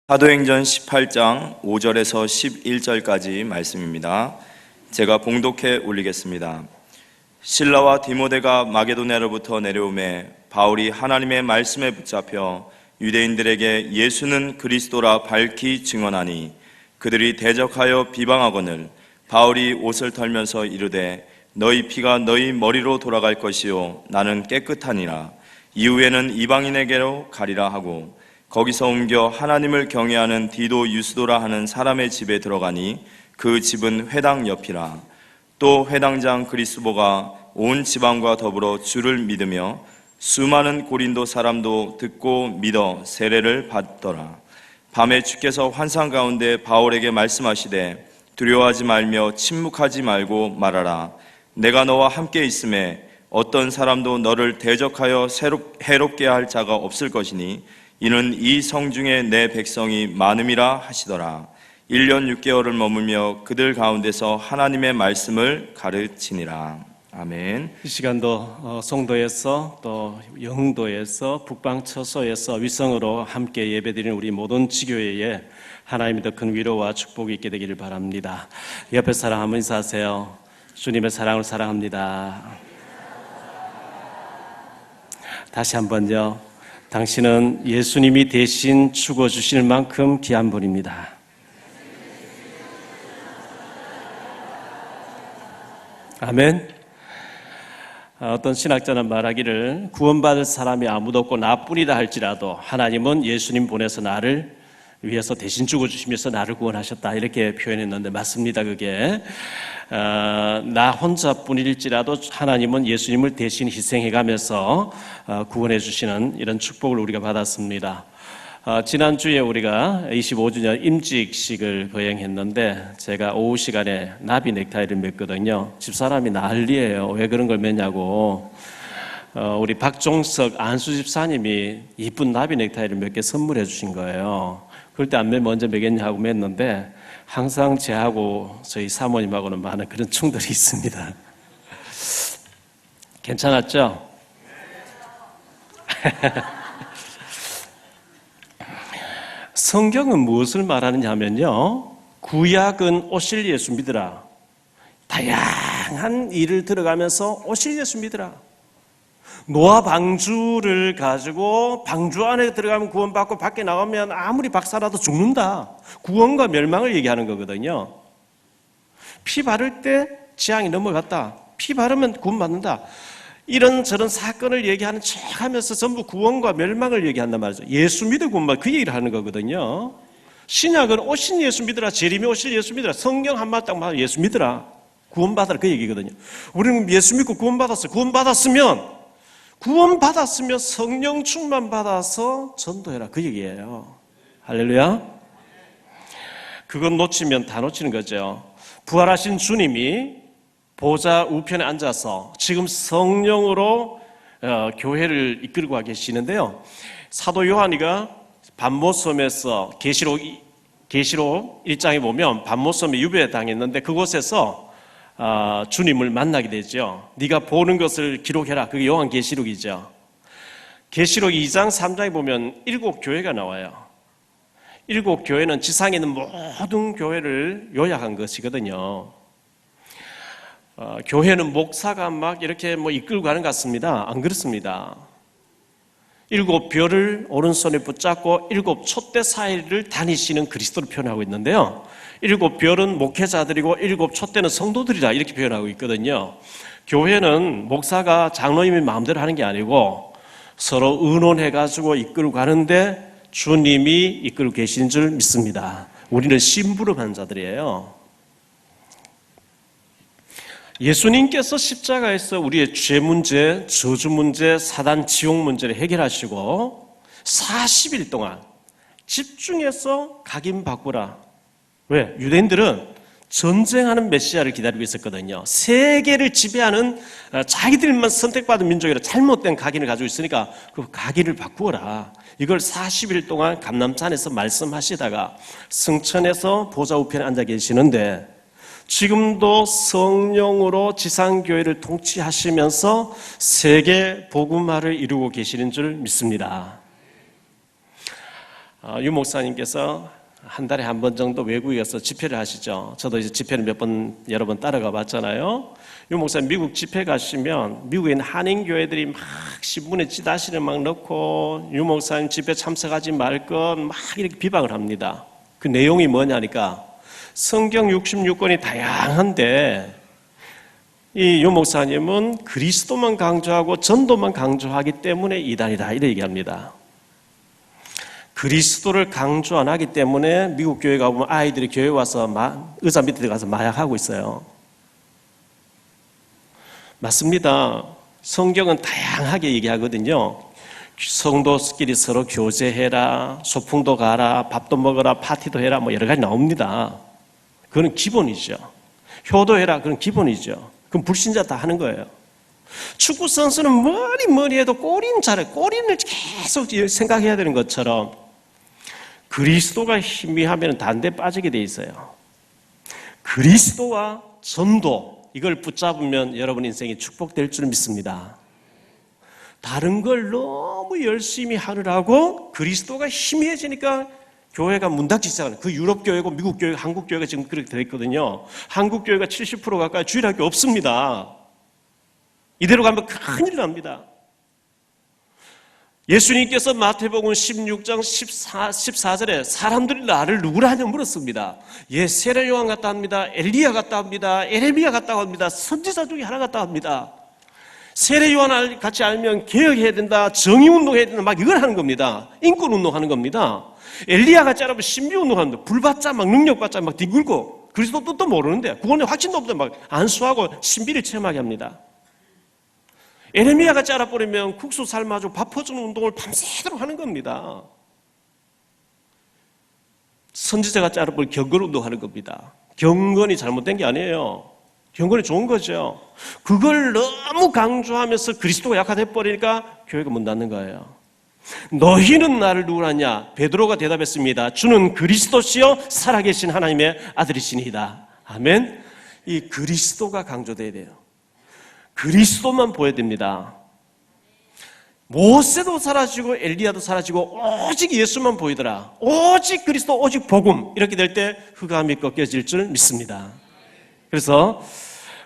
사도행전 18장 5절에서 11절까지 말씀입니다. 제가 봉독해 올리겠습니다. 실라와 디모데가 마게도냐로부터 내려오매 바울이 하나님의 말씀에 붙잡혀 유대인들에게 예수는 그리스도라 밝히 증언하니 그들이 대적하여 비방하거늘 바울이 옷을 털면서 이르되 너희 피가 너희 머리로 돌아갈 것이요 나는 깨끗하니라. 이후에는 이방인에게로 가리라 하고 거기서 옮겨 하나님을 경외하는 디도 유스도라 하는 사람의 집에 들어가니 그 집은 회당 옆이라. 또 회당장 그리스보가 온 지방과 더불어 주를 믿으며 수많은 고린도 사람도 듣고 믿어 세례를 받더라. 밤에 주께서 환상 가운데 바울에게 말씀하시되 두려워하지 말며 침묵하지 말고 말하라. 내가 너와 함께 있음에 어떤 사람도 너를 대적하여 해롭게 할 자가 없을 것이니 이는 이 성중에 내 백성이 많음이라 하시더라. 1년 6개월을 머물며 그들 가운데서 하나님의 말씀을 가르치니라. 아멘. 이 시간도 송도에서 또 영도에서 북방처소에서 위성으로 함께 예배드리는 우리 모든 지교회에 하나님의 더 큰 위로와 축복이 있게 되기를 바랍니다. 옆에 사람 한번 인사하세요. 주님의 사랑을 사랑합니다. 다시 한번요. 당신은 예수님이 대신 죽어주실 만큼 귀한 분입니다. 아멘. 어떤 신학자는 말하기를 구원받을 사람이 아무도 없고 나뿐이다 할지라도 하나님은 예수님 보내서 나를 위해서 대신 죽어주시면서 나를 구원하셨다 이렇게 표현했는데 맞습니다. 그게 나 혼자뿐일지라도 하나님은 예수님을 대신 희생해가면서 구원해 주시는 이런 축복을 우리가 받았습니다. 지난주에 우리가 25주년 임직식을 거행했는데 제가 오후 시간에 나비 넥타이를 맸거든요. 집사람이 난리예요. 왜 그런 걸 맸냐고. 우리 박종석 안수 집사님이 이쁜 나비 넥타이를 몇 개 선물해 주신 거예요. 그럴 때 안 매면 언제 매겠냐 하고 맸는데 항상 제하고 저희 사모님하고는 많은 그런 충돌이 있습니다. 괜찮았죠? 성경은 무엇을 말하느냐 하면요. 구약은 오실 예수 믿으라. 다양한 일을 들어가면서 오실 예수 믿으라. 노아 방주를 가지고 방주 안에 들어가면 구원받고 밖에 나가면 아무리 박사라도 죽는다. 구원과 멸망을 얘기하는 거거든요. 피 바를 때 재앙이 넘어갔다. 피 바르면 구원받는다. 이런저런 사건을 얘기하는 척 하면서 전부 구원과 멸망을 얘기한단 말이죠. 예수 믿어 구원받 그 얘기를 하는 거거든요. 신약은 오신 예수 믿으라. 재림이 오실 예수 믿으라. 성경 한마디 딱 말하면 예수 믿으라. 구원받으라 그 얘기거든요. 우리는 예수 믿고 구원받았어요. 구원받았으면 성령 충만 받아서 전도해라 그 얘기예요. 할렐루야. 그건 놓치면 다 놓치는 거죠. 부활하신 주님이 보좌 우편에 앉아서 지금 성령으로 교회를 이끌고 와 계시는데요. 사도 요한이가 반모섬에서 계시록 1장에 보면 반모섬에 유배당했는데 그곳에서 주님을 만나게 되죠. 네가 보는 것을 기록해라. 그게 요한계시록이죠. 계시록 2장 3장에 보면 7교회가 나와요. 7교회는 지상에 있는 모든 교회를 요약한 것이거든요. 교회는 목사가 막 이렇게 이끌고 가는 것 같습니다. 안 그렇습니다. 7별을 오른손에 붙잡고 7 촛대 사이를 다니시는 그리스도를 표현하고 있는데요. 7별은 목회자들이고 7 촛대는 성도들이라 이렇게 표현하고 있거든요. 교회는 목사가 장로님이 마음대로 하는 게 아니고 서로 의논해가지고 이끌고 가는데 주님이 이끌고 계시는 줄 믿습니다. 우리는 심부름한 자들이에요. 예수님께서 십자가에서 우리의 죄 문제, 저주 문제, 사단 지옥 문제를 해결하시고 40일 동안 집중해서 각인바꾸라. 왜? 유대인들은 전쟁하는 메시아를 기다리고 있었거든요. 세계를 지배하는 자기들만 선택받은 민족이라 잘못된 각인을 가지고 있으니까 그 각인을 바꾸어라. 이걸 40일 동안 감람산에서 말씀하시다가 승천에서 보좌 우편에 앉아 계시는데 지금도 성령으로 지상교회를 통치하시면서 세계 복음화를 이루고 계시는 줄 믿습니다. 유 목사님께서 한 달에 한 번 정도 외국에 가서 집회를 하시죠. 저도 이제 집회를 몇 번 여러 번 따라가 봤잖아요. 유 목사님 미국 집회 가시면 미국에 있는 한인교회들이 막 신문에 찌다시를 막 넣고 유 목사님 집회 참석하지 말 것 막 이렇게 비방을 합니다. 그 내용이 뭐냐니까 성경 66권이 다양한데 이 유 목사님은 그리스도만 강조하고 전도만 강조하기 때문에 이단이다 이렇게 얘기합니다. 그리스도를 강조 안 하기 때문에 미국 교회 가보면 아이들이 교회 와서 의자 밑에 들어가서 마약하고 있어요. 맞습니다. 성경은 다양하게 얘기하거든요. 성도끼리 서로 교제해라, 소풍도 가라, 밥도 먹어라, 파티도 해라, 뭐 여러 가지 나옵니다. 그건 기본이죠. 효도해라, 그건 기본이죠. 그건 불신자 다 하는 거예요. 축구 선수는 뭐니 해도 골인 잘해. 골인을 계속 생각해야 되는 것처럼 그리스도가 희미하면 단대 빠지게 돼 있어요. 그리스도와 전도 이걸 붙잡으면 여러분 인생이 축복될 줄 믿습니다. 다른 걸 너무 열심히 하느라고 그리스도가 희미해지니까 교회가 문 닫기 시작하는 그 유럽 교회고 미국 교회, 한국 교회가 지금 그렇게 되어 있거든요. 한국 교회가 70% 가까이 주일학교 없습니다. 이대로 가면 큰일 납니다. 예수님께서 마태복음 16장 14절에 사람들이 나를 누구라 하냐 물었습니다. 예, 세례 요한 같다 합니다. 엘리야 같다 합니다. 에레미야 같다고 합니다. 선지자 중에 하나 같다 합니다. 세례 요한 같이 알면 개혁해야 된다. 정의운동해야 된다. 막 이걸 하는 겁니다. 인권운동하는 겁니다. 엘리야 같이 알면 신비운동하는데 불받자 막 능력받자 막 뒹굴고 그리스도 뜻도 모르는데 구원의 확신도 없는데 막 안수하고 신비를 체험하게 합니다. 에레미야 같이 알아버리면 국수 삶아주고 밥 퍼주는 운동을 밤새도록 하는 겁니다. 선지자 같이 알아버리면 경건 운동하는 겁니다. 경건이 잘못된 게 아니에요. 경건이 좋은 거죠. 그걸 너무 강조하면서 그리스도가 약화돼 버리니까 교회가 문 닫는 거예요. 너희는 나를 누구라냐? 베드로가 대답했습니다. 주는 그리스도시요 살아계신 하나님의 아들이시니이다. 아멘. 이 그리스도가 강조돼야 돼요. 그리스도만 보여야 됩니다. 모세도 사라지고 엘리야도 사라지고 오직 예수만 보이더라. 오직 그리스도, 오직 복음. 이렇게 될 때 흑암이 꺾여질 줄 믿습니다. 그래서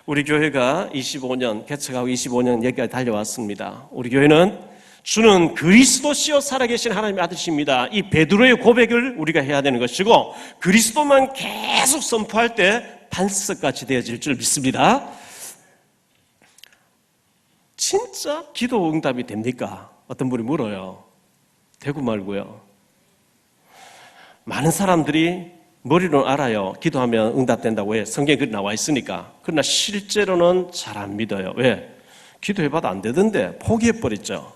우리 교회가 25년, 개척하고 25년 여기까지 달려왔습니다. 우리 교회는 주는 그리스도시요 살아계신 하나님의 아들이십니다. 이 베드로의 고백을 우리가 해야 되는 것이고 그리스도만 계속 선포할 때 반석같이 되어질 줄 믿습니다. 진짜 기도 응답이 됩니까? 어떤 분이 물어요. 되고 말고요. 많은 사람들이 머리로는 알아요. 기도하면 응답된다고 해. 성경에 그렇게 나와 있으니까. 그러나 실제로는 잘 안 믿어요. 왜? 기도해봐도 안 되던데 포기해버렸죠.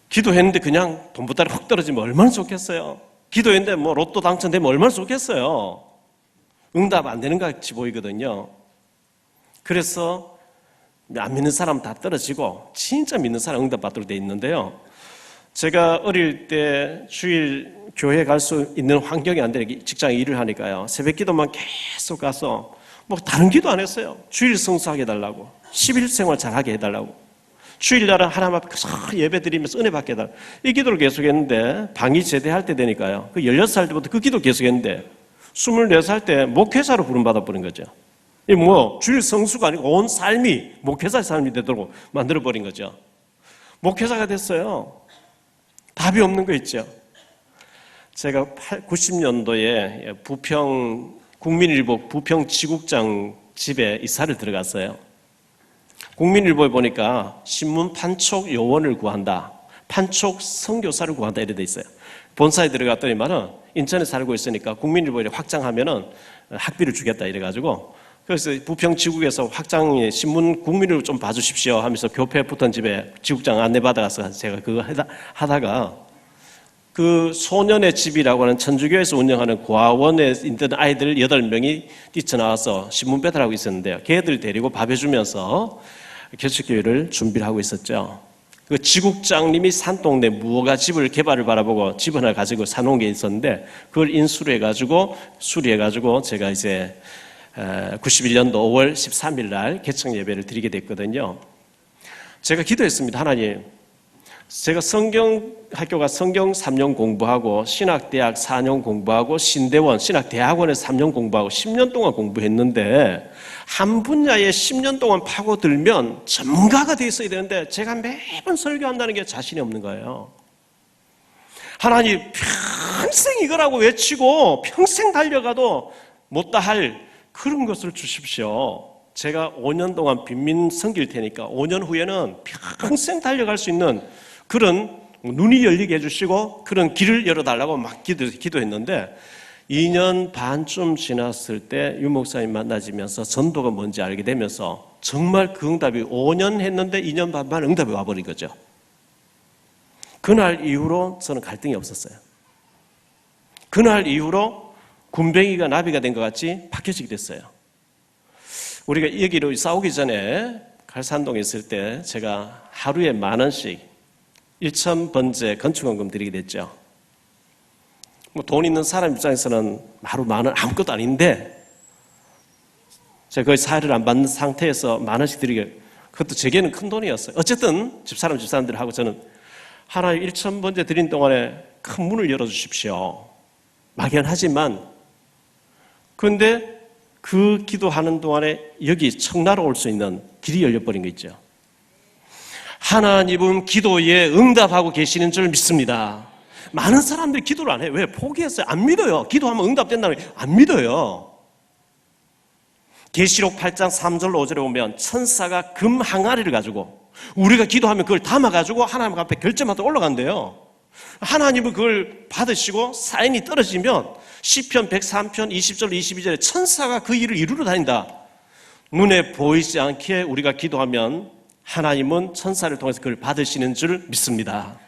기도했는데 그냥 돈보따리 훅 떨어지면 얼마나 좋겠어요. 기도했는데 뭐 로또 당첨되면 얼마나 좋겠어요. 응답 안 되는 것 같이 보이거든요. 그래서 안 믿는 사람 다 떨어지고 진짜 믿는 사람 응답 받도록 돼 있는데요. 제가 어릴 때 주일 교회 갈 수 있는 환경이 안 되는 직장에 일을 하니까요. 새벽 기도만 계속 가서 뭐 다른 기도 안 했어요. 주일 성수하게 해달라고, 10일 생활 잘하게 해달라고, 주일날은 하나님 앞에 예배 드리면서 은혜 받게 해달라고 이 기도를 계속했는데 방위 제대할 때 되니까요. 그 16살 때부터 그 기도 계속했는데 24살 때 목회자로 부름받아버린 거죠. 이 뭐 주일 성수가 아니고 온 삶이 목회자의 삶이 되도록 만들어버린 거죠. 목회자가 됐어요. 답이 없는 거 있죠. 제가 90년도에 부평 국민일보 부평 지국장 집에 이사를 들어갔어요. 국민일보에 보니까 신문 판촉 요원을 구한다, 판촉 선교사를 구한다 이래 돼 있어요. 본사에 들어갔더니만은 인천에 살고 있으니까 국민일보에 확장하면은 학비를 주겠다 이래가지고 그래서 부평 지국에서 확장의 신문 국민일보 좀 봐주십시오 하면서 교패 붙은 집에 지국장 안내받아가서 제가 그거 하다가 그 소년의 집이라고 하는 천주교에서 운영하는 고아원에 있던 아이들 8명이 뛰쳐나와서 신문 배달하고 있었는데요. 걔들 데리고 밥 해주면서 개척교회를 준비를 하고 있었죠. 그 지국장님이 산동네 무허가 집을 개발을 바라보고 집 하나 가지고 사놓은 게 있었는데 그걸 인수를 해가지고 수리해가지고 제가 이제 91년도 5월 13일 날 개척 예배를 드리게 됐거든요. 제가 기도했습니다. 하나님, 제가 성경학교가 성경 3년 공부하고 신학대학 4년 공부하고 신대원 신학대학원에서 3년 공부하고 10년 동안 공부했는데 한 분야에 10년 동안 파고들면 전문가가 돼 있어야 되는데 제가 매번 설교한다는 게 자신이 없는 거예요. 하나님 평생 이거라고 외치고 평생 달려가도 못다 할 그런 것을 주십시오. 제가 5년 동안 빈민 섬길 테니까 5년 후에는 평생 달려갈 수 있는 그런 눈이 열리게 해주시고 그런 길을 열어달라고 막 기도했는데 2년 반쯤 지났을 때 유 목사님 만나지면서 전도가 뭔지 알게 되면서 정말 그 응답이 5년 했는데 2년 반 만에 응답이 와버린 거죠. 그날 이후로 저는 갈등이 없었어요. 그날 이후로 군뱅이가 나비가 된 것 같이 바뀌어지게 됐어요. 우리가 여기로 싸우기 전에 갈산동에 있을 때 제가 하루에 10,000원씩 1,000번째 건축원금 드리게 됐죠. 뭐 돈 있는 사람 입장에서는 하루 10,000원 아무것도 아닌데 제가 거의 사회를 안 받는 상태에서 10,000원씩 드리게, 그것도 제게는 큰 돈이었어요. 어쨌든 집사람들하고 저는 하나님 1,000번째 드린 동안에 큰 문을 열어주십시오. 막연하지만 그런데 그 기도하는 동안에 여기 청라로 올 수 있는 길이 열려버린 거 있죠. 하나님은 기도에 응답하고 계시는 줄 믿습니다. 많은 사람들이 기도를 안 해요. 왜? 포기했어요. 안 믿어요. 기도하면 응답된다는 걸 안 믿어요. 계시록 8장 3절 5절에 보면 천사가 금 항아리를 가지고 우리가 기도하면 그걸 담아가지고 하나님 앞에 결제마다 올라간대요. 하나님은 그걸 받으시고 사인이 떨어지면 시편 103편 20절 22절에 천사가 그 일을 이루러 다닌다. 눈에 보이지 않게 우리가 기도하면 하나님은 천사를 통해서 그걸 받으시는 줄 믿습니다.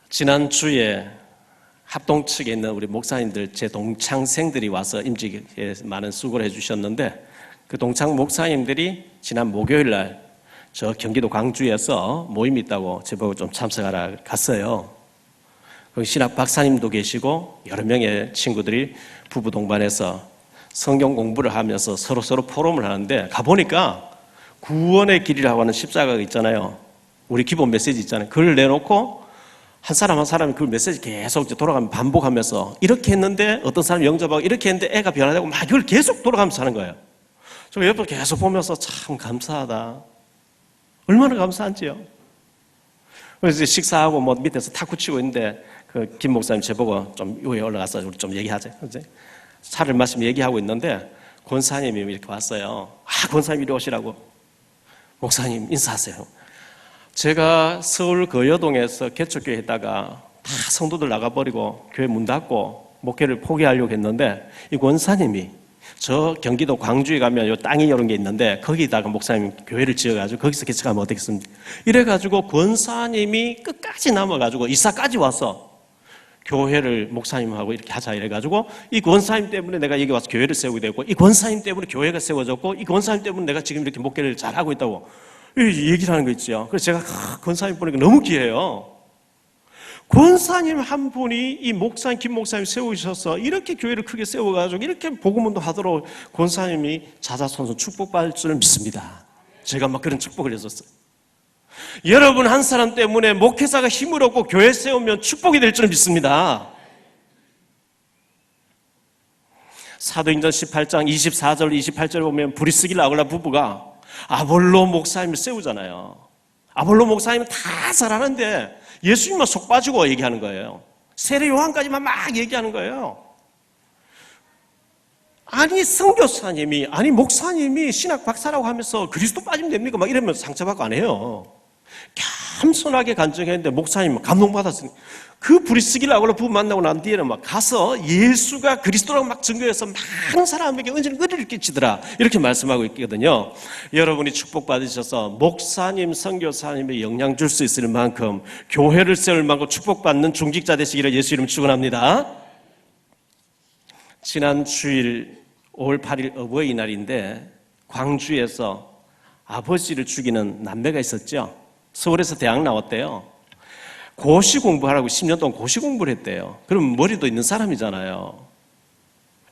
지난주에 합동 측에 있는 우리 목사님들, 제 동창생들이 와서 임직에 많은 수고를 해주셨는데 그 동창 목사님들이 지난 목요일 날 저 경기도 광주에서 모임이 있다고 제보고 좀 참석하러 갔어요. 거기 신학 박사님도 계시고 여러 명의 친구들이 부부 동반해서 성경 공부를 하면서 서로 포럼을 하는데 가보니까 구원의 길이라고 하는 십자가가 있잖아요. 우리 기본 메시지 있잖아요. 그걸 내놓고 한 사람 한 사람이 그 메시지 계속 돌아가면 반복하면서 이렇게 했는데 어떤 사람이 영접하고 이렇게 했는데 애가 변화되고 막 이걸 계속 돌아가면서 하는 거예요. 저 옆으로 계속 보면서 참 감사하다. 얼마나 감사한지요. 그래서 식사하고 뭐 밑에서 탁구 치고 있는데 그 김 목사님 저보고 좀 위에 올라가서 우리 좀 얘기하자. 이제 차를 마시면 얘기하고 있는데 권사님이 이렇게 왔어요. 권사님 이리 오시라고. 목사님 인사하세요. 제가 서울 거여동에서 개척교회 했다가 다 성도들 나가버리고 교회 문 닫고 목회를 포기하려고 했는데 이 권사님이 저 경기도 광주에 가면 요 땅이 이런 게 있는데 거기다가 목사님 교회를 지어가지고 거기서 개척하면 어떻겠습니까? 이래가지고 권사님이 끝까지 남아가지고 이사까지 와서 교회를 목사님하고 이렇게 하자 이래가지고 이 권사님 때문에 내가 여기 와서 교회를 세우게 되고 이 권사님 때문에 교회가 세워졌고 이 권사님 때문에 내가 지금 이렇게 목회를 잘하고 있다고 이 얘기를 하는 거 있죠. 그래서 제가 권사님 보니까 너무 귀해요. 권사님 한 분이 이 목사님, 김 목사님 세우셔서 이렇게 교회를 크게 세워가지고 이렇게 복음운동 하도록 권사님이 자자손손 축복받을 줄 믿습니다. 제가 막 그런 축복을 했었어요. 여러분 한 사람 때문에 목회자가 힘을 얻고 교회 세우면 축복이 될 줄 믿습니다. 사도행전 18장 24절 28절에 보면 브리스길라 아굴라 부부가 아볼로 목사님을 세우잖아요. 아볼로 목사님은 다 잘하는데 예수님만 속 빠지고 얘기하는 거예요. 세례 요한까지만 막 얘기하는 거예요. 아니 선교사님이 아니 목사님이 신학 박사라고 하면서 그리스도 빠지면 됩니까? 막 이러면서 상처받고 안 해요. 겸손하게 간증했는데 목사님 감동받았으니 그 브리스길라 아굴라 부부 만나고 난 뒤에는 막 가서 예수가 그리스도라고 막 증거해서 많은 사람에게 은혜를 끼치더라 이렇게 말씀하고 있거든요. 여러분이 축복받으셔서 목사님, 선교사님의 영향 줄 수 있을 만큼 교회를 세울 만큼 축복받는 중직자 되시기를 예수 이름 축원합니다. 지난 주일 5월 8일 어버이날인데 광주에서 아버지를 죽이는 남매가 있었죠. 서울에서 대학 나왔대요. 고시 공부하라고 10년 동안 고시 공부를 했대요. 그럼 머리도 있는 사람이잖아요.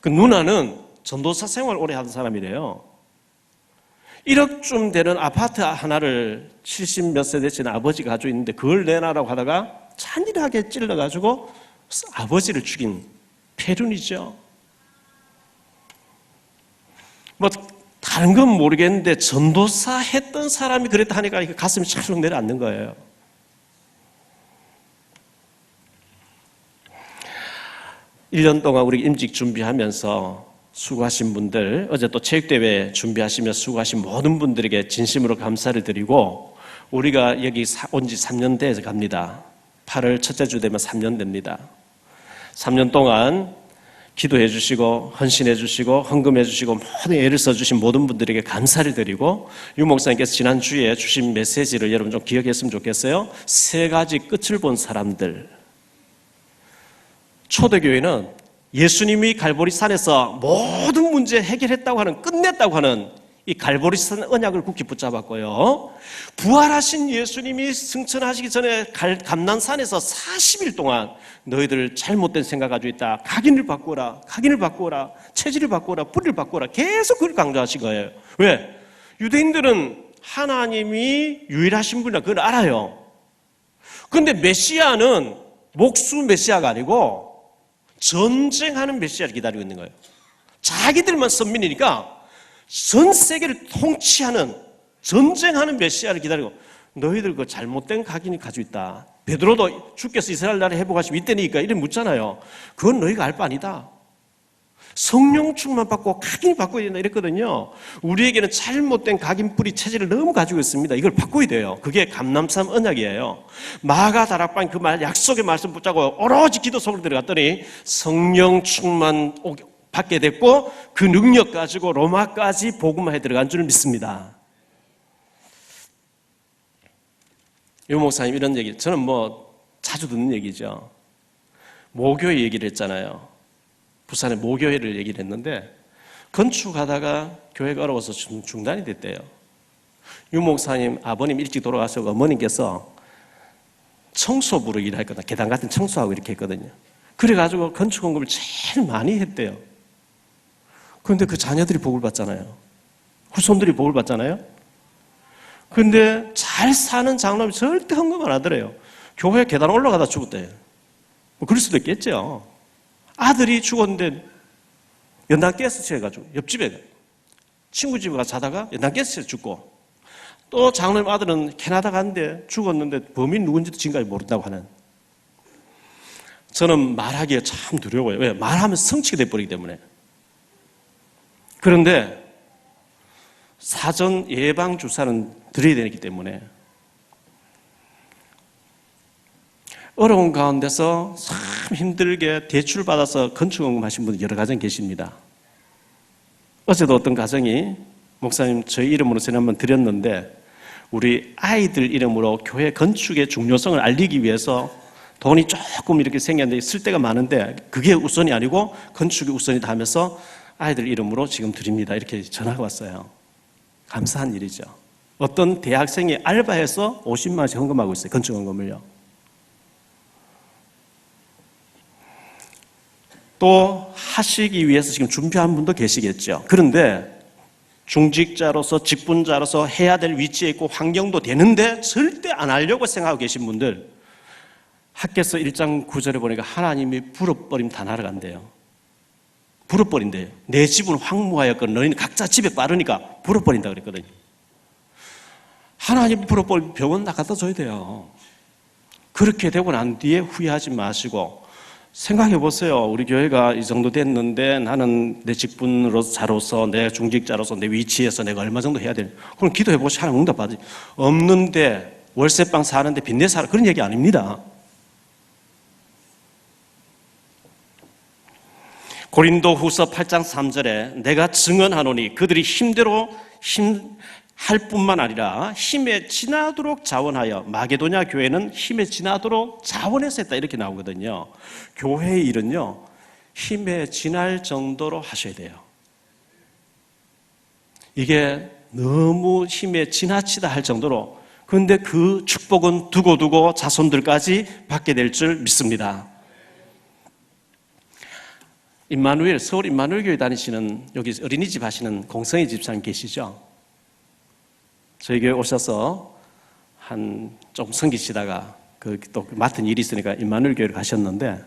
그 누나는 전도사 생활 오래 하던 사람이래요. 1억쯤 되는 아파트 하나를 70 몇 세대 된 아버지가 가지고 있는데 그걸 내놔라고 하다가 잔인하게 찔러가지고 아버지를 죽인 폐륜이죠. 뭐 다른 건 모르겠는데 전도사 했던 사람이 그랬다 하니까 가슴이 착 내려앉는 거예요. 일 년 동안 우리 임직 준비하면서 수고하신 분들, 어제 또 체육대회 준비하시며 수고하신 모든 분들에게 진심으로 감사를 드리고, 우리가 여기 온 지 3년 돼서 갑니다. 8월 첫째 주 되면 3년 됩니다. 3년 동안 기도해 주시고 헌신해 주시고 헌금해 주시고 모든 애를 써주신 모든 분들에게 감사를 드리고, 유 목사님께서 지난주에 주신 메시지를 여러분 좀 기억했으면 좋겠어요. 3가지 끝을 본 사람들. 초대교회는 예수님이 갈보리산에서 모든 문제 해결했다고 하는, 끝냈다고 하는 이 갈보리산 언약을 굳게 붙잡았고요. 부활하신 예수님이 승천하시기 전에 감난산에서 40일 동안 너희들 잘못된 생각 가지고 있다. 각인을 바꾸라, 각인을 바꾸라, 체질을 바꾸라, 뿌리를 바꾸라. 계속 그걸 강조하신 거예요. 왜? 유대인들은 하나님이 유일하신 분이라 그걸 알아요. 그런데 메시아는 목수 메시아가 아니고 전쟁하는 메시아를 기다리고 있는 거예요. 자기들만 선민이니까 전 세계를 통치하는, 전쟁하는 메시아를 기다리고, 너희들 그 잘못된 각인이 가지고 있다. 베드로도 주께서 이스라엘 나라를 회복하시면 이때니까 이래 묻잖아요. 그건 너희가 알 바 아니다. 성령 충만 받고 각인이 바꿔야 된다 이랬거든요. 우리에게는 잘못된 각인 뿌리 체질을 너무 가지고 있습니다. 이걸 바꿔야 돼요. 그게 감람산 언약이에요. 마가 다락방 그 말, 약속의 말씀 붙잡고 오로지 기도 속으로 들어갔더니 성령 충만 받게 됐고, 그 능력 가지고 로마까지 복음화에 들어간 줄 믿습니다. 유 목사님 이런 얘기, 저는 뭐 자주 듣는 얘기죠. 모교회 얘기를 했잖아요. 부산에 모교회를 얘기를 했는데 건축하다가 교회가 어려워서 중단이 됐대요. 유 목사님 아버님 일찍 돌아가시고 어머님께서 청소부로 일했거든요. 계단 같은 청소하고 이렇게 했거든요. 그래가지고 건축 헌금을 제일 많이 했대요. 그런데 그 자녀들이 복을 받잖아요. 후손들이 복을 받잖아요. 그런데 잘 사는 장로님이 절대 헌금 안 하더래요. 교회 계단 올라가다 죽었대요. 뭐 그럴 수도 있겠죠. 아들이 죽었는데 연탄가스 해가지고 옆집에 친구 집에 가서 자다가 연탄가스에 죽고, 또 장로님 아들은 캐나다 갔는데 죽었는데 범인 누군지도 지금까지 모른다고 하는. 저는 말하기가 참 두려워요. 왜? 말하면 성취가 돼버리기 때문에. 그런데 사전 예방 주사는 드려야 되기 때문에 어려운 가운데서 참 힘들게 대출받아서 건축헌금 하신 분들 여러 가정 계십니다. 어제도 어떤 가정이, 목사님 저희 이름으로 전에 한번 드렸는데, 우리 아이들 이름으로 교회 건축의 중요성을 알리기 위해서 돈이 조금 이렇게 생겼는데 쓸 데가 많은데 그게 우선이 아니고 건축이 우선이다 하면서 아이들 이름으로 지금 드립니다. 이렇게 전화가 왔어요. 감사한 일이죠. 어떤 대학생이 알바해서 50만 원씩 헌금하고 있어요. 건축헌금을요. 또 하시기 위해서 지금 준비한 분도 계시겠죠. 그런데 중직자로서 직분자로서 해야 될 위치에 있고 환경도 되는데 절대 안 하려고 생각하고 계신 분들, 학개서 1장 9절에 보니까 하나님이 불어버림 단하러 간대요. 불어버린대요. 내 집은 황무하였거든 너희는 각자 집에 빠르니까 불어버린다 그랬거든요. 하나님 불어버리면 병원 다 갖다 줘야 돼요. 그렇게 되고 난 뒤에 후회하지 마시고 생각해 보세요. 우리 교회가 이 정도 됐는데 나는 내 직분자로서 내 중직자로서 내 위치에서 내가 얼마 정도 해야 되는, 그럼 기도해 보시고 하나님 응답 받으시. 없는데 월세방 사는데 빚내 살아, 그런 얘기 아닙니다. 고린도후서 8장 3절에 내가 증언하노니 그들이 힘대로 할 뿐만 아니라 힘에 지나도록 자원하여, 마게도냐 교회는 힘에 지나도록 자원해서 했다 이렇게 나오거든요. 교회의 일은요 힘에 지날 정도로 하셔야 돼요. 이게 너무 힘에 지나치다 할 정도로, 그런데 그 축복은 두고두고 자손들까지 받게 될 줄 믿습니다. 임마누엘, 서울 임마누엘 교회 다니시는, 여기 어린이집 하시는 공성희 집사님 계시죠? 저희 교회 오셔서 좀 섬기시다가 또 맡은 일이 있으니까 임마누엘 교회를 가셨는데,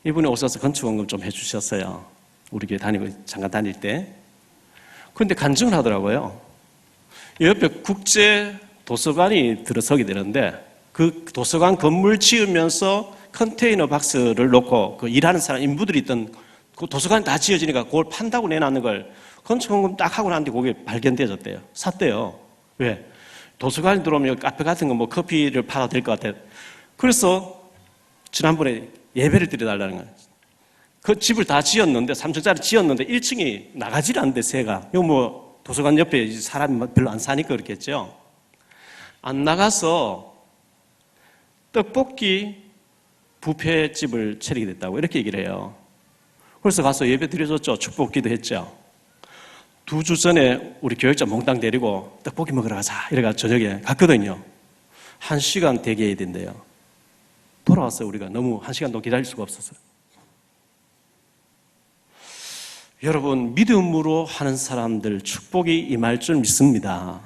이분이 오셔서 건축원금 좀 해주셨어요. 우리 교회 잠깐 다닐 때. 그런데 간증을 하더라고요. 옆에 국제 도서관이 들어서게 되는데, 그 도서관 건물 지으면서 컨테이너 박스를 놓고 그 일하는 사람, 인부들이 있던 그 도서관이 다 지어지니까 그걸 판다고 내놨는 걸 건축원금 딱 하고 난 뒤 그게 발견되어졌대요. 샀대요. 왜? 도서관에 들어오면 카페 같은 거 뭐 커피를 팔아도 될 것 같아요. 그래서 지난번에 예배를 드려달라는 거예요. 그 집을 다 지었는데, 3층짜리 지었는데 1층이 나가질 않는데, 새가. 이거 뭐 도서관 옆에 사람이 별로 안 사니까 그렇겠죠. 안 나가서 떡볶이 뷔페집을 차리게 됐다고 이렇게 얘기를 해요. 그래서 가서 예배 드려줬죠. 축복기도 했죠. 2주 전에 우리 교육자 몽땅 데리고 떡볶이 먹으러 가자 이래가 저녁에 갔거든요. 1시간 대기해야 된대요. 돌아왔어요. 우리가 너무 1시간도 기다릴 수가 없었어요. 여러분, 믿음으로 하는 사람들 축복이 임할 줄 믿습니다.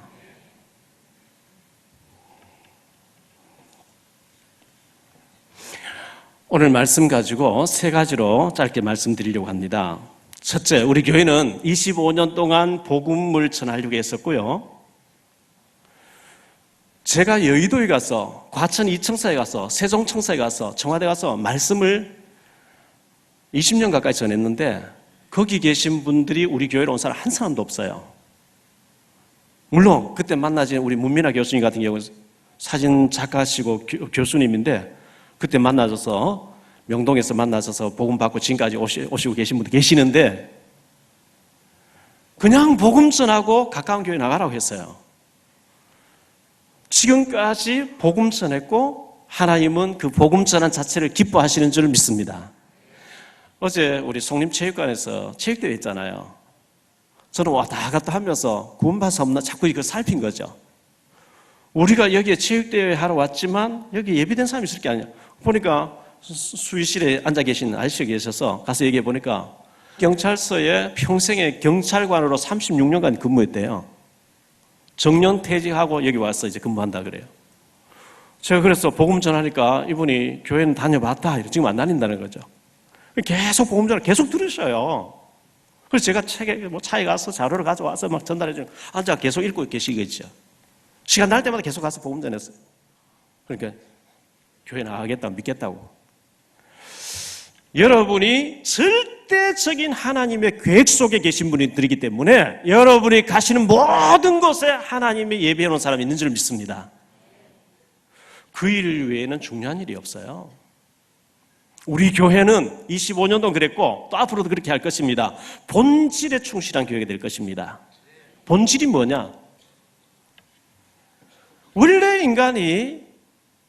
오늘 말씀 가지고 3가지로 짧게 말씀드리려고 합니다. 첫째, 우리 교회는 25년 동안 복음을 전하려고 했었고요. 제가 여의도에 가서, 과천 이청사에 가서, 세종청사에 가서, 청와대 가서 말씀을 20년 가까이 전했는데, 거기 계신 분들이 우리 교회로 온 사람 한 사람도 없어요. 물론 그때 만나진 우리 문민아 교수님 같은 경우는 사진 작가시고 교수님인데, 그때 만나셔서 명동에서 만나셔서 복음 받고 지금까지 오시고 계신 분도 계시는데, 그냥 복음 전하고 가까운 교회 나가라고 했어요. 지금까지 복음 전했고 하나님은 그 복음 전한 자체를 기뻐하시는 줄 믿습니다. 어제 우리 송림체육관에서 체육대회 했잖아요. 저는 왔다 갔다 하면서 구원받아서 없나 자꾸 이걸 살핀 거죠. 우리가 여기에 체육대회 하러 왔지만 여기 예비된 사람이 있을 게 아니야. 보니까 수의실에 앉아 계신 아저씨가 계셔서 가서 얘기해 보니까 경찰서에 평생의 경찰관으로 36년간 근무했대요. 정년 퇴직하고 여기 와서 이제 근무한다 그래요. 제가 그래서 복음 전하니까 이분이 교회는 다녀봤다. 지금 안 다닌다는 거죠. 계속 복음 전을 계속 들으셔요. 그래서 제가 차에 가서 자료를 가져와서 막 전달해주고 앉아 계속 읽고 계시겠죠. 시간 날 때마다 계속 가서 복음 전했어요. 그러니까 교회 나가겠다고 믿겠다고. 여러분이 절대적인 하나님의 계획 속에 계신 분들이기 때문에 여러분이 가시는 모든 곳에 하나님의 예배해 놓은 사람이 있는 줄 믿습니다. 그 일 외에는 중요한 일이 없어요. 우리 교회는 25년 동안 그랬고 또 앞으로도 그렇게 할 것입니다. 본질에 충실한 교회가 될 것입니다. 본질이 뭐냐? 원래 인간이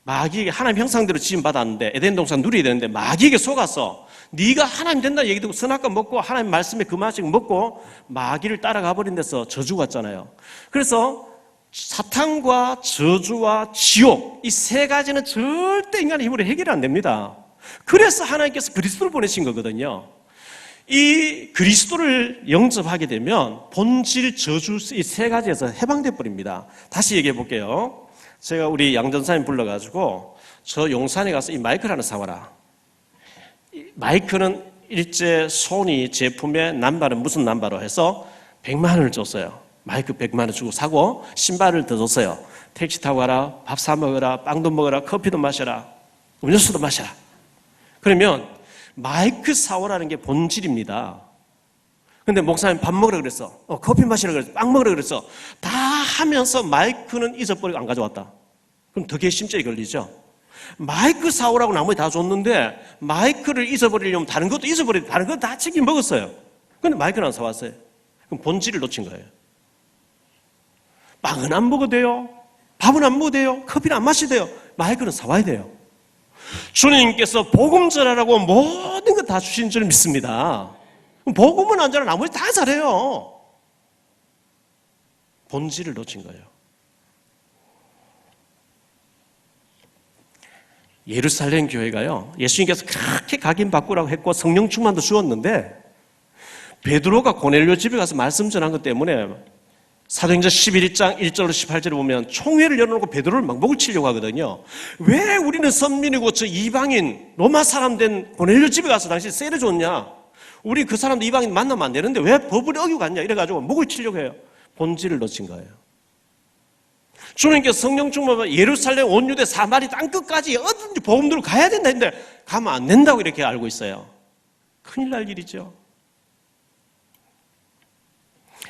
마귀에게 하나님 형상대로 지음받았는데 에덴 동산 누려야 되는데 마귀에게 속아서 네가 하나님 된다는 얘기 듣고 선악과 먹고 하나님 말씀에 그만씩 먹고 마귀를 따라가 버린 데서 저주가 왔잖아요. 그래서 사탄과 저주와 지옥 이 3가지는 절대 인간의 힘으로 해결이 안 됩니다. 그래서 하나님께서 그리스도를 보내신 거거든요. 이 그리스도를 영접하게 되면 본질, 저주 이 3가지에서 해방돼 버립니다. 다시 얘기해 볼게요. 제가 우리 양전사님 불러가지고 저 용산에 가서 이 마이크를 하나 사와라. 마이크는 일제 소니 제품의 남발은 무슨 남발로 해서 100만 원을 줬어요. 마이크 100만 원 주고 사고 신발을 더 줬어요. 택시 타고 가라, 밥 사 먹어라, 빵도 먹어라, 커피도 마셔라, 음료수도 마셔라. 그러면 마이크 사오라는 게 본질입니다. 근데 목사님 밥 먹으라 그랬어. 커피 마시라 그랬어. 빵 먹으라 그랬어. 다 하면서 마이크는 잊어버리고 안 가져왔다. 그럼 더 괘씸죄에 걸리죠. 마이크 사오라고 나머지 다 줬는데 마이크를 잊어버리려면 다른 것도 잊어버리고 다른 것 다 챙겨 먹었어요. 근데 마이크는 안 사왔어요. 그럼 본질을 놓친 거예요. 빵은 안 먹어도 돼요. 밥은 안 먹어도 돼요. 커피는 안 마셔도 돼요. 마이크는 사와야 돼요. 주님께서 복음 전하라고 모든 것 다 주신 줄 믿습니다. 복음은 안 전하 나머지 다 잘해요. 본질을 놓친 거예요. 예루살렘 교회가요, 예수님께서 그렇게 각인 바꾸라고 했고 성령 충만도 주었는데 베드로가 고넬료 집에 가서 말씀 전한 것 때문에 사도행전 11장 1절로 18절에 보면 총회를 열어놓고 베드로를 막 목을 치려고 하거든요. 왜 우리는 선민이고 저 이방인 로마 사람 된 고넬료 집에 가서 당신 세례 줬냐? 우리 그 사람도 이방인 만나면 안 되는데 왜 법을 어기고 갔냐? 이래가지고 목을 치려고 해요. 본질을 놓친 거예요. 주님께서 성령 충만하면 예루살렘, 온 유대, 사마리 땅끝까지 어딘지 복음 들고 가야 된다 했는데 가면 안 된다고 이렇게 알고 있어요. 큰일 날 일이죠.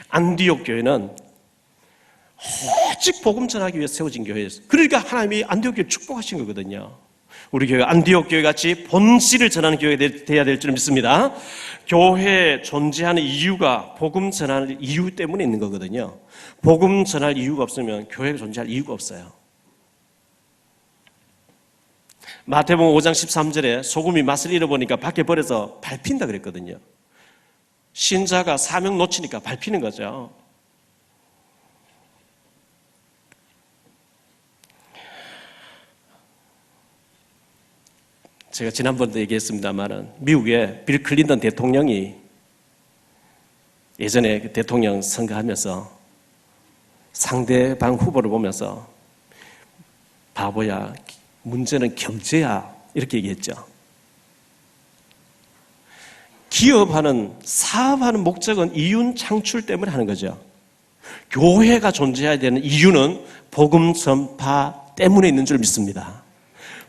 안디옥 교회는 오직 복음 전하기 위해 세워진 교회예요. 그러니까 하나님이 안디옥 교회를 축복하신 거거든요. 우리 교회가 안디옥 교회 같이 본질을 전하는 교회가 되어야 될 줄 믿습니다. 교회 존재하는 이유가 복음 전하는 이유 때문에 있는 거거든요. 복음 전할 이유가 없으면 교회가 존재할 이유가 없어요. 마태복음 5장 13절에 소금이 맛을 잃어보니까 밖에 버려서 밟힌다 그랬거든요. 신자가 사명 놓치니까 밟히는 거죠. 제가 지난번도 얘기했습니다만은 미국의 빌 클린턴 대통령이 예전에 그 대통령 선거하면서 상대방 후보를 보면서 바보야, 문제는 경제야 이렇게 얘기했죠. 기업하는, 사업하는 목적은 이윤 창출 때문에 하는 거죠. 교회가 존재해야 되는 이유는 복음 전파 때문에 있는 줄 믿습니다.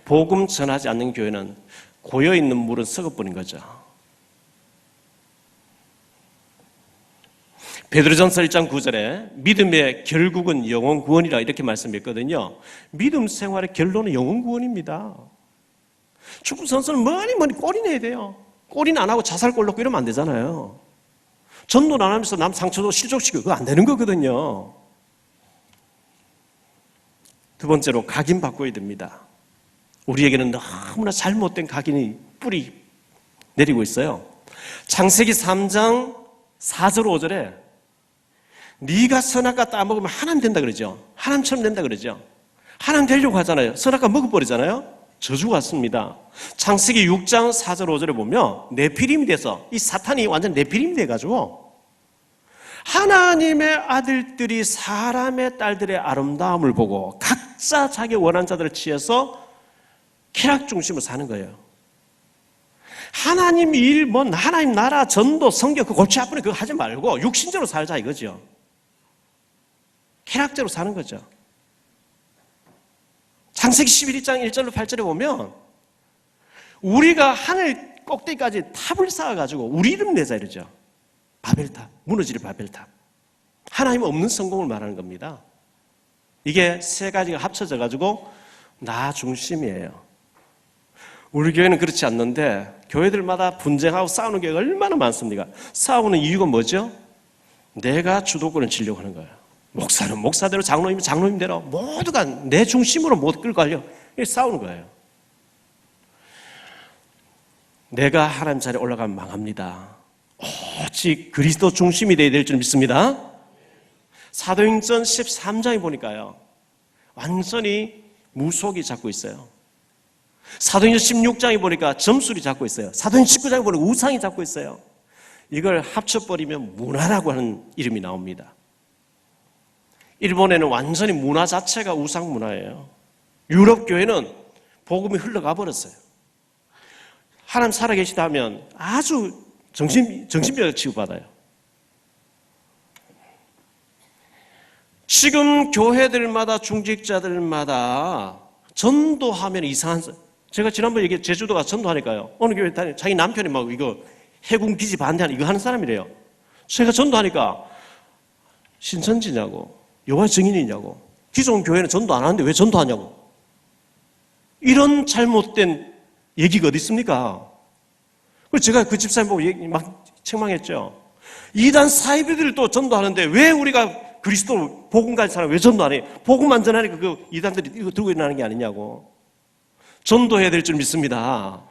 복음 전하지 않는 교회는 고여있는 물은 썩어버린 거죠. 베드로전서 1장 9절에 믿음의 결국은 영혼 구원이라 이렇게 말씀했거든요. 믿음 생활의 결론은 영혼 구원입니다. 축구 선수는 뭐니 골이 내야 돼요. 골인 안 하고 자살골 넣고 이러면 안 되잖아요. 전도를 안 하면서 남 상처도 실족시키고 그거 안 되는 거거든요. 두 번째로 각인 바꿔야 됩니다. 우리에게는 너무나 잘못된 각인이 뿌리 내리고 있어요. 창세기 3장 4절 5절에 네가 선악과 따먹으면 하나님 된다 그러죠. 하나님처럼 된다 그러죠. 하나님 되려고 하잖아요. 선악과 먹어버리잖아요. 저주 같습니다. 창세기 6장 4절 5절에 보면 네피림이 돼서 이 사탄이 완전 네피림이 돼가지고 하나님의 아들들이 사람의 딸들의 아름다움을 보고 각자 자기 원하는 자들을 취해서 쾌락 중심으로 사는 거예요. 하나님 일, 하나님 나라, 전도, 성경 그 골치 아프네 그거 하지 말고 육신적으로 살자 이거죠. 쾌락적으로 사는 거죠. 창세기 11장 1절로 8절에 보면 우리가 하늘 꼭대기까지 탑을 쌓아가지고 우리 이름 내자 이러죠. 바벨탑, 무너지는 바벨탑. 하나님 없는 성공을 말하는 겁니다. 이게 세 가지가 합쳐져가지고 나 중심이에요. 우리 교회는 그렇지 않는데 교회들마다 분쟁하고 싸우는 교회가 얼마나 많습니까? 싸우는 이유가 뭐죠? 내가 주도권을 쥐려고 하는 거예요. 목사는 목사대로, 장로님은 장로님대로 모두가 내 중심으로 못 끌고 가려고 싸우는 거예요. 내가 하나님 자리에 올라가면 망합니다. 오직 그리스도 중심이 되어야 될 줄 믿습니다. 사도행전 13장에 보니까요 완전히 무속이 잡고 있어요. 사도행전 16장에 보니까 점술이 잡고 있어요. 사도행전 19장에 보니까 우상이 잡고 있어요. 이걸 합쳐버리면 문화라고 하는 이름이 나옵니다. 일본에는 완전히 문화 자체가 우상 문화예요. 유럽 교회는 복음이 흘러가 버렸어요. 하나님 살아계시다 하면 아주 정신병을 치유받아요. 지금 교회들마다 중직자들마다 전도하면 이상한, 제가 지난번에 얘기했 제주도 가서 전도하니까요. 어느 교회 다니 자기 남편이 막 이거 해군 기지 반대하는 이거 하는 사람이래요. 제가 전도하니까 신천지냐고, 여호와의 증인이냐고, 기존 교회는 전도 안 하는데 왜 전도하냐고. 이런 잘못된 얘기가 어디 있습니까? 그래서 제가 그 집사님 보고 막 책망했죠. 이단 사이비들도 전도하는데 왜 우리가 그리스도 복음 가진 사람 왜 전도 안 해? 복음만 전하니까 그 이단들이 이거 들고 일어나는 게 아니냐고. 전도해야 될 줄 믿습니다.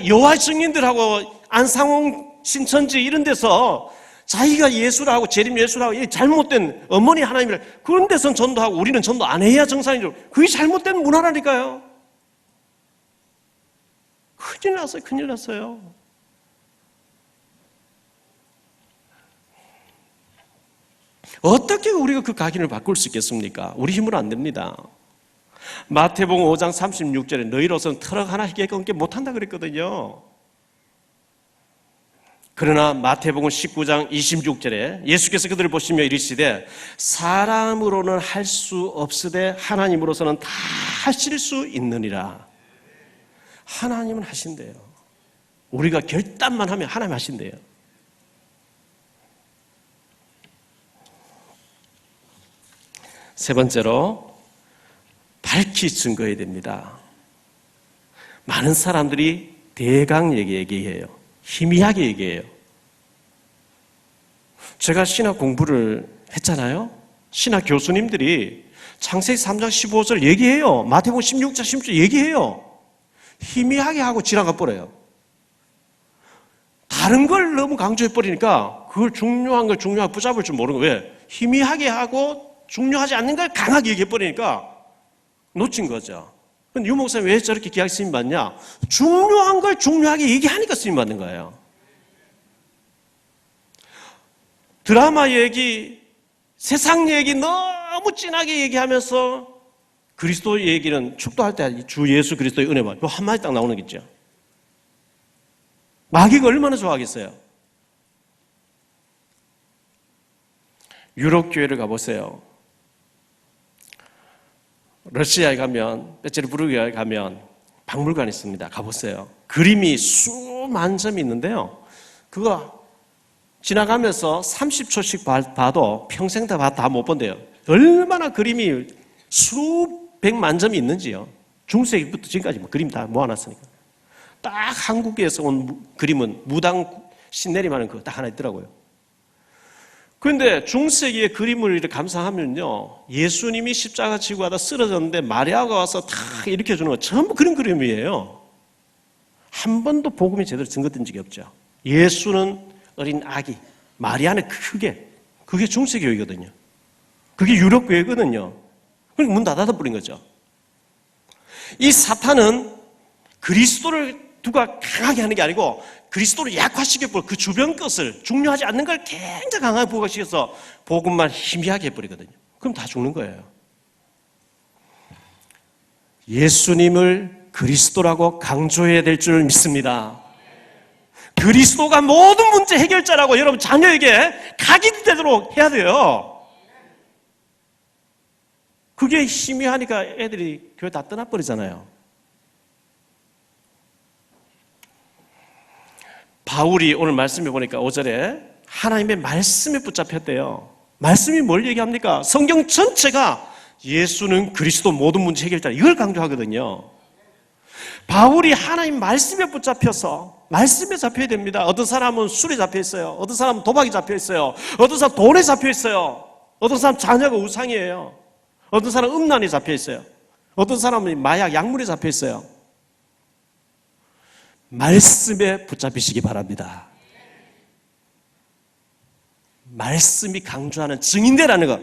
여호와의 증인들하고 안상홍 신천지 이런 데서 자기가 예수라고 재림 예수라고 잘못된 어머니 하나님이라 그런 데서는 전도하고 우리는 전도 안 해야 정상이죠. 그게 잘못된 문화라니까요. 큰일 났어요. 큰일 났어요. 어떻게 우리가 그 각인을 바꿀 수 있겠습니까? 우리 힘으로 안 됩니다. 마태복음 5장 36절에 너희로서는 트럭 하나 희게끔 못한다 그랬거든요. 그러나 마태복음 19장 26절에 예수께서 그들을 보시며 이르시되 사람으로는 할 수 없으되 하나님으로서는 다 하실 수 있느니라. 하나님은 하신대요. 우리가 결단만 하면 하나님 하신대요. 세 번째로 밝히 증거해야 됩니다. 많은 사람들이 대강 얘기해요. 희미하게 얘기해요. 제가 신학 공부를 했잖아요. 신학 교수님들이 창세기 3장 15절 얘기해요. 마태복음 16장 16절 얘기해요. 희미하게 하고 지나가 버려요. 다른 걸 너무 강조해 버리니까 그걸 중요한 걸 중요하게 붙잡을 줄 모르는 거예요. 왜? 희미하게 하고 중요하지 않는 걸 강하게 얘기해 버리니까 놓친 거죠. 근데 유 목사님 왜 저렇게 기하게 쓰임 받냐? 중요한 걸 중요하게 얘기하니까 쓰임 받는 거예요. 드라마 얘기, 세상 얘기 너무 진하게 얘기하면서 그리스도 얘기는 축도할 때 주 예수 그리스도의 은혜만 요 한마디 딱 나오는 게 있죠. 마귀가 얼마나 좋아하겠어요. 유럽 교회를 가보세요. 러시아에 가면, 페테르부르크에 가면 박물관이 있습니다. 가보세요. 그림이 수만 점이 있는데요. 그거 지나가면서 30초씩 봐도 평생 다 못 본대요. 얼마나 그림이 수백만 점이 있는지요. 중세기부터 지금까지 그림 다 모아놨으니까. 딱 한국에서 온 그림은 무당 신내림하는 그거 딱 하나 있더라고요. 그런데 중세기의 그림을 이렇게 감상하면요, 예수님이 십자가 지고 하다 쓰러졌는데 마리아가 와서 다 일으켜주는 거 전부 그런 그림이에요. 한 번도 복음이 제대로 증거된 적이 없죠. 예수는 어린 아기, 마리아는 크게, 그게 중세교회거든요. 그게 유럽 교회거든요. 그러니까 문 닫아버린 거죠. 이 사탄은 그리스도를 누가 강하게 하는 게 아니고 그리스도를 약화시켜버려. 그 주변 것을, 중요하지 않는 걸 굉장히 강하게 부각시켜서 복음만 희미하게 해버리거든요. 그럼 다 죽는 거예요. 예수님을 그리스도라고 강조해야 될 줄 믿습니다. 그리스도가 모든 문제 해결자라고 여러분 자녀에게 각인되도록 해야 돼요. 그게 희미하니까 애들이 교회 다 떠나버리잖아요. 바울이 오늘 말씀해 보니까 5절에 하나님의 말씀에 붙잡혔대요. 말씀이 뭘 얘기합니까? 성경 전체가 예수는 그리스도 모든 문제 해결자, 이걸 강조하거든요. 바울이 하나님 말씀에 붙잡혀서 말씀에 잡혀야 됩니다. 어떤 사람은 술에 잡혀 있어요. 어떤 사람은 도박에 잡혀 있어요. 어떤 사람은 돈에 잡혀 있어요. 어떤 사람은 자녀가 우상이에요. 어떤 사람은 음란에 잡혀 있어요. 어떤 사람은 마약, 약물에 잡혀 있어요. 말씀에 붙잡히시기 바랍니다. 말씀이 강조하는 증인되라는 것,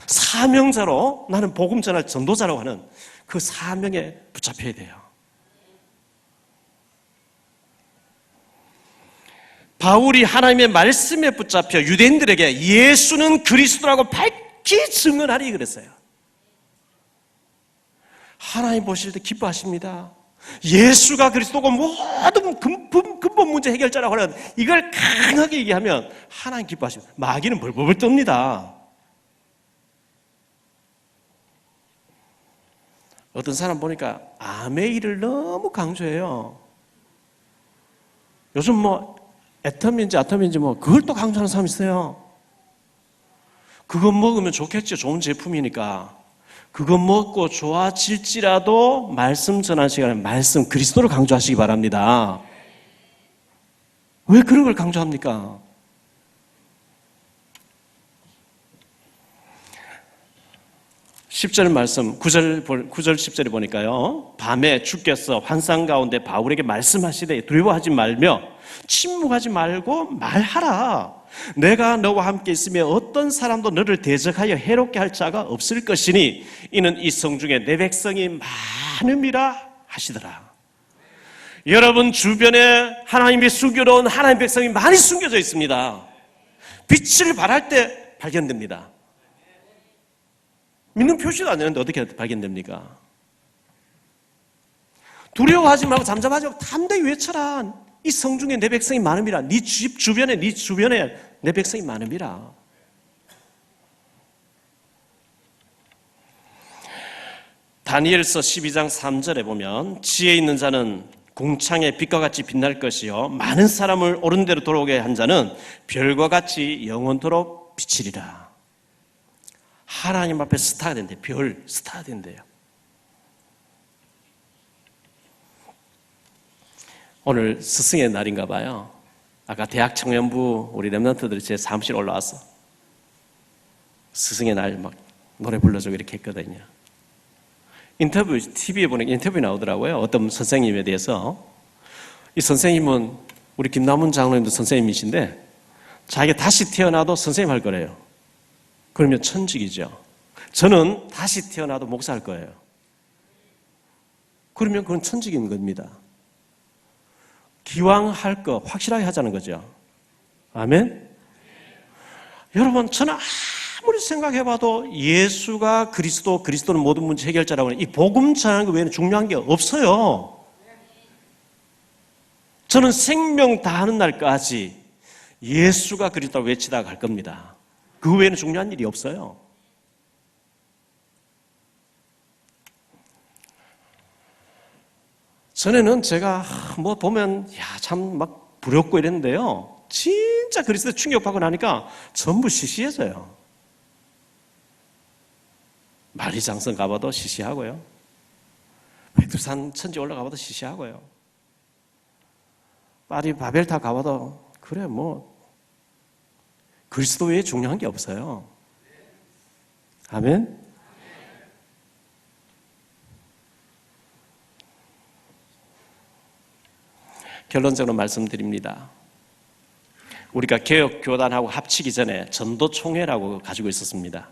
사명자로 나는 복음 전할 전도자라고 하는 그 사명에 붙잡혀야 돼요. 바울이 하나님의 말씀에 붙잡혀 유대인들에게 예수는 그리스도라고 밝히 증언하리 그랬어요. 하나님 보실 때 기뻐하십니다. 예수가 그리스도고 모든 근본 문제 해결자라고 하는 이걸 강하게 얘기하면 하나님 기뻐하십니다. 마귀는 벌벌 떱니다. 어떤 사람 보니까 아메이를 너무 강조해요. 요즘 애텀인지 아텀인지 그걸 또 강조하는 사람이 있어요. 그거 먹으면 좋겠죠. 좋은 제품이니까. 그거 먹고 좋아질지라도 말씀 전하는 시간에 말씀 그리스도를 강조하시기 바랍니다. 왜 그런 걸 강조합니까? (10절) 말씀 9절 10절에 보니까요, 밤에 주께서 환상 가운데 바울에게 말씀하시되 두려워하지 말며 침묵하지 말고 말하라. 내가 너와 함께 있으며 어떤 사람도 너를 대적하여 해롭게 할 자가 없을 것이니 이는 이 성 중에 내 백성이 많음이라 하시더라. 여러분 주변에 하나님의 숨겨놓은 하나님의 백성이 많이 숨겨져 있습니다. 빛을 발할 때 발견됩니다. 믿는 표시도 안 되는데 어떻게 발견됩니까? 두려워하지 말고 잠잠하지 말고 담대히 외쳐라. 이 성중에 내 백성이 많음이라. 네 집 주변에 네 주변에 내 백성이 많음이라. 다니엘서 12장 3절에 보면 지혜 있는 자는 공창의 빛과 같이 빛날 것이요 많은 사람을 옳은 대로 돌아오게 한 자는 별과 같이 영원토록 비치리라. 하나님 앞에 스타가 된대요. 별 스타가 된대요. 오늘 스승의 날인가 봐요. 아까 대학 청년부 우리 랩런트들이 제 사무실 올라왔어. 스승의 날 막 노래 불러주고 이렇게 했거든요. 인터뷰, TV에 보니까 인터뷰 나오더라고요. 어떤 선생님에 대해서. 이 선생님은 우리 김남훈 장로님도 선생님이신데 자기가 다시 태어나도 선생님 할 거래요. 그러면 천직이죠. 저는 다시 태어나도 목사 할 거예요. 그러면 그건 천직인 겁니다. 기왕 할 거 확실하게 하자는 거죠. 아멘? 여러분, 저는 아무리 생각해봐도 예수가 그리스도, 그리스도는 모든 문제 해결자라고 하는 이 복음 전하는 것 외에는 중요한 게 없어요. 저는 생명 다하는 날까지 예수가 그리스도라고 외치다가 갈 겁니다. 그 외에는 중요한 일이 없어요. 전에는 제가 뭐 보면 참 막 부럽고 이랬는데요. 진짜 그리스도 충격받고 나니까 전부 시시해져요. 만리장성 가봐도 시시하고요. 백두산 천지 올라가봐도 시시하고요. 파리 바벨탑 가봐도 그래 뭐 그리스도 외에 중요한 게 없어요. 아멘? 결론적으로 말씀드립니다. 우리가 개혁교단하고 합치기 전에 전도총회라고 가지고 있었습니다.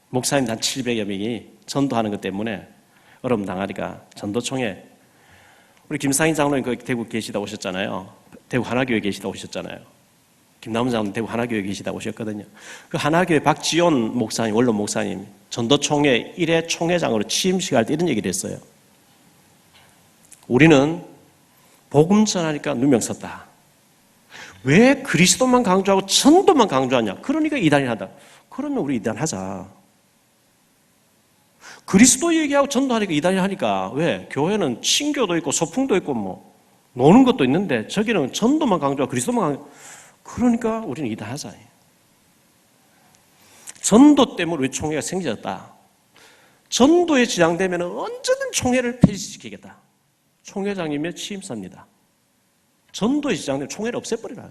목사님 한 700여 명이 전도하는 것 때문에 어려움 당하니까 전도총회. 우리 김상희 장로님 거기 대구 계시다 오셨잖아요. 대구 하나교회 계시다 오셨잖아요. 김남훈 장로님 대구 하나교회 계시다 오셨거든요. 그 하나교회 박지원 목사님, 원로 목사님 전도총회 1회 총회장으로 취임식할 때 이런 얘기를 했어요. 우리는 복음 전하니까 누명 썼다. 왜 그리스도만 강조하고 전도만 강조하냐? 그러니까 이단이하다. 그러면 우리 이단하자. 그리스도 얘기하고 전도하니까 이단이 하니까 왜? 교회는 친교도 있고 소풍도 있고 뭐 노는 것도 있는데 저기는 전도만 강조하고 그리스도만 강조하고 그러니까 우리는 이단하자. 전도 때문에 우리 총회가 생겨졌다. 전도에 지장되면 언제든 총회를 폐지시키겠다. 총회장님의 취임사입니다. 전도에 지장되면 총회를 없애버리라.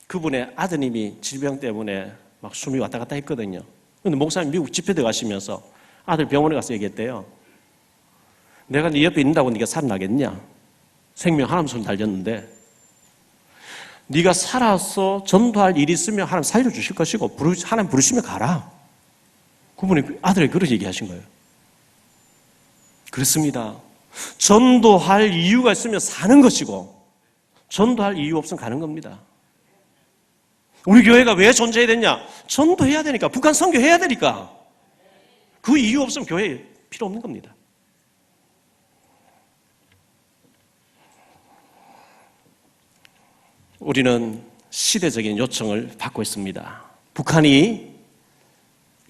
그분의 아드님이 질병 때문에 막 숨이 왔다 갔다 했거든요. 근데 목사님 미국 집회 들어가시면서 아들 병원에 가서 얘기했대요. 내가 네 옆에 있는다고 네가 살아나겠냐? 생명 하나님 손 달렸는데 네가 살아서 전도할 일이 있으면 하나님 살려주실 것이고 하나님 부르시면 가라. 그분이 아들이 그런 얘기하신 거예요. 그렇습니다. 전도할 이유가 있으면 사는 것이고 전도할 이유 없으면 가는 겁니다. 우리 교회가 왜 존재해야 되냐? 전도해야 되니까. 북한 선교해야 되니까. 그 이유 없으면 교회에 필요 없는 겁니다. 우리는 시대적인 요청을 받고 있습니다. 북한이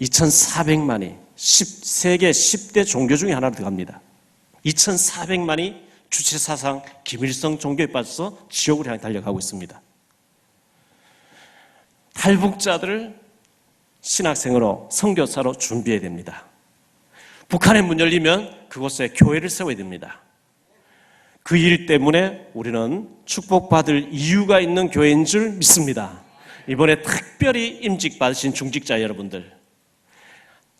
2,400만이 세계 10대 종교 중에 하나로 들어갑니다. 2,400만이 주체사상 김일성 종교에 빠져서 지옥을 향해 달려가고 있습니다. 탈북자들을 신학생으로 선교사로 준비해야 됩니다. 북한에 문 열리면 그곳에 교회를 세워야 됩니다. 그 일 때문에 우리는 축복받을 이유가 있는 교회인 줄 믿습니다. 이번에 특별히 임직받으신 중직자 여러분들,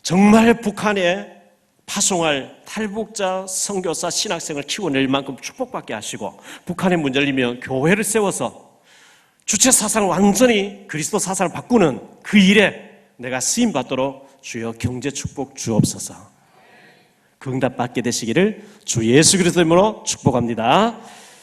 정말 북한에 파송할 탈북자 선교사 신학생을 키워낼 만큼 축복받게 하시고 북한에 문 열리면 교회를 세워서 주체 사상을 완전히 그리스도 사상을 바꾸는 그 일에 내가 쓰임받도록 주여 경제 축복 주옵소서. 그 응답 받게 되시기를 주 예수 그리스도 이름으로 축복합니다.